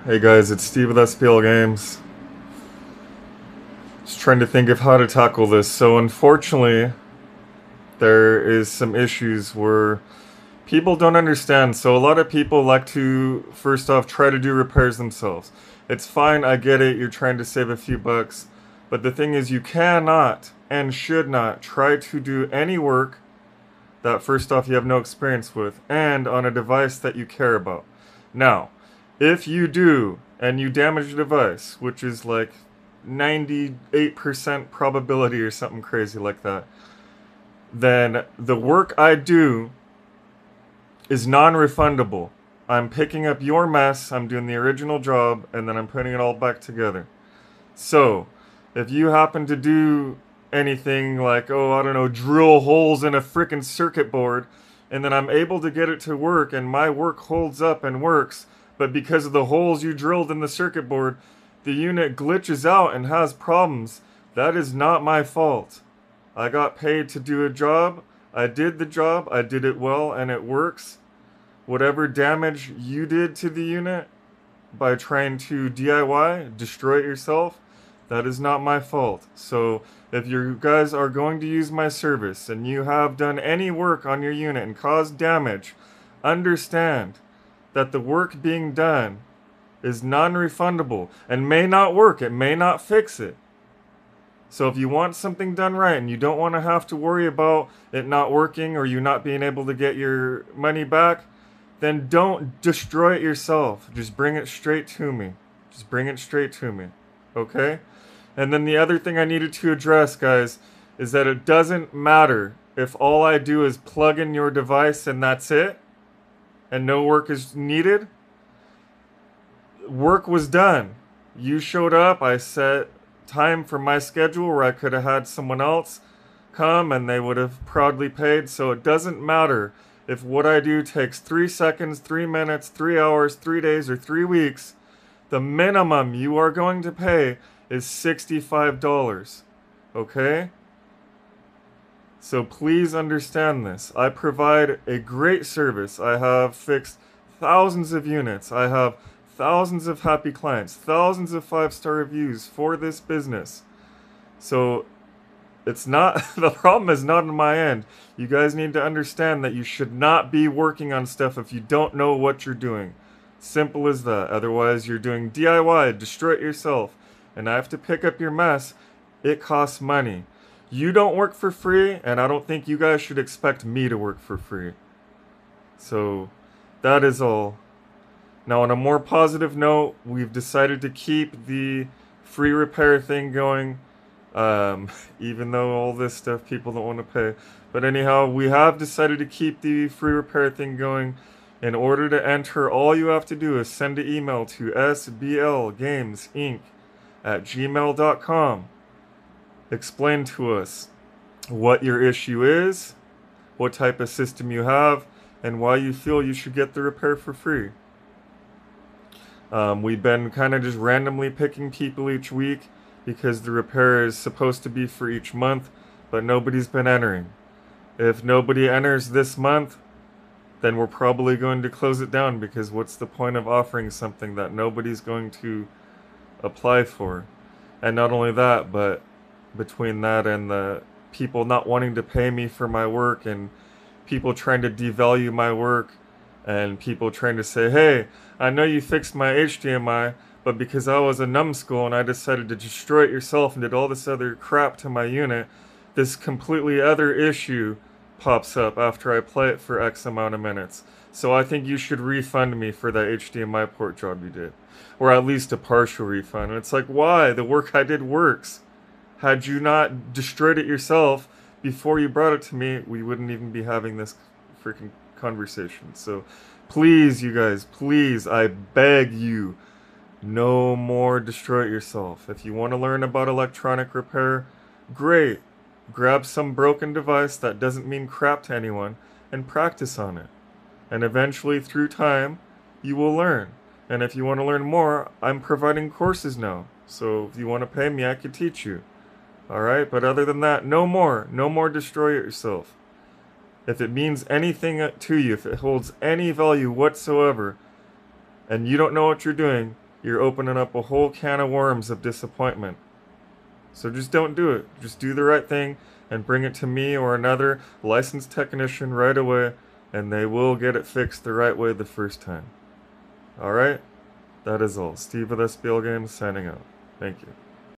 Hey guys, it's Steve with SBL Games. Just trying to think of how to tackle this. So unfortunately, there is some issues where people don't understand. So a lot of people like to, first off, try to do repairs themselves. It's fine, I get it, you're trying to save a few bucks. But the thing is, you cannot and should not try to do any work that first off you have no experience with and on a device that you care about. Now, if you do and you damage the device, which is like 98% probability or something crazy like that, then the work I do is non-refundable. I'm picking up your mess, I'm doing the original job, and then I'm putting it all back together. So, if you happen to do anything like, oh, I don't know, drill holes in a frickin' circuit board, and then I'm able to get it to work, and my work holds up and works, but because of the holes you drilled in the circuit board, the unit glitches out and has problems, that is not my fault. I got paid to do a job, I did the job, I did it well, and it works. Whatever damage you did to the unit by trying to DIY, destroy it yourself, that is not my fault. So if you guys are going to use my service and you have done any work on your unit and caused damage, understand that the work being done is non-refundable and may not work. It may not fix it. So if you want something done right and you don't want to have to worry about it not working or you not being able to get your money back, then don't destroy it yourself. Just bring it straight to me. Just bring it straight to me. Okay? And then the other thing I needed to address, guys, is that it doesn't matter if all I do is plug in your device and that's it, and no work is needed. Work was done. You showed up, I set time for my schedule where I could have had someone else come and they would have proudly paid, so it doesn't matter if what I do takes 3 seconds, 3 minutes, 3 hours, 3 days, or 3 weeks. The minimum you are going to pay is $65. Okay? So please understand this. I provide a great service. I have fixed thousands of units. I have thousands of happy clients, thousands of 5-star reviews for this business. So it's not, the problem is not on my end. You guys need to understand that you should not be working on stuff if you don't know what you're doing. Simple as that. Otherwise, you're doing DIY, destroy it yourself, and I have to pick up your mess. It costs money. You don't work for free, and I don't think you guys should expect me to work for free. So, that is all. Now, on a more positive note, we've decided to keep the free repair thing going, even though all this stuff people don't want to pay. But anyhow, we have decided to keep the free repair thing going. In order to enter, all you have to do is send an email to sblgamesinc@gmail.com. Explain to us what your issue is, what type of system you have, and why you feel you should get the repair for free. We've been kind of just randomly picking people each week because the repair is supposed to be for each month, but nobody's been entering. If nobody enters this month, then we're probably going to close it down because what's the point of offering something that nobody's going to apply for? And not only that, but between that and the people not wanting to pay me for my work and people trying to devalue my work and people trying to say, hey, I know you fixed my HDMI, but because I was a numbskull and I decided to destroy it yourself and did all this other crap to my unit, this completely other issue pops up after I play it for X amount of minutes. So I think you should refund me for that HDMI port job you did. Or at least a partial refund. And it's like, why? The work I did works. Had you not destroyed it yourself before you brought it to me, we wouldn't even be having this freaking conversation. So please, you guys, please, I beg you, no more destroy it yourself. If you want to learn about electronic repair, great. Grab some broken device that doesn't mean crap to anyone and practice on it. And eventually, through time, you will learn. And if you want to learn more, I'm providing courses now. So if you want to pay me, I could teach you. Alright? But other than that, no more. No more destroy it yourself. If it means anything to you, if it holds any value whatsoever, and you don't know what you're doing, you're opening up a whole can of worms of disappointment. So just don't do it. Just do the right thing and bring it to me or another licensed technician right away, and they will get it fixed the right way the first time. Alright? That is all. Steve with SBL Games signing out. Thank you.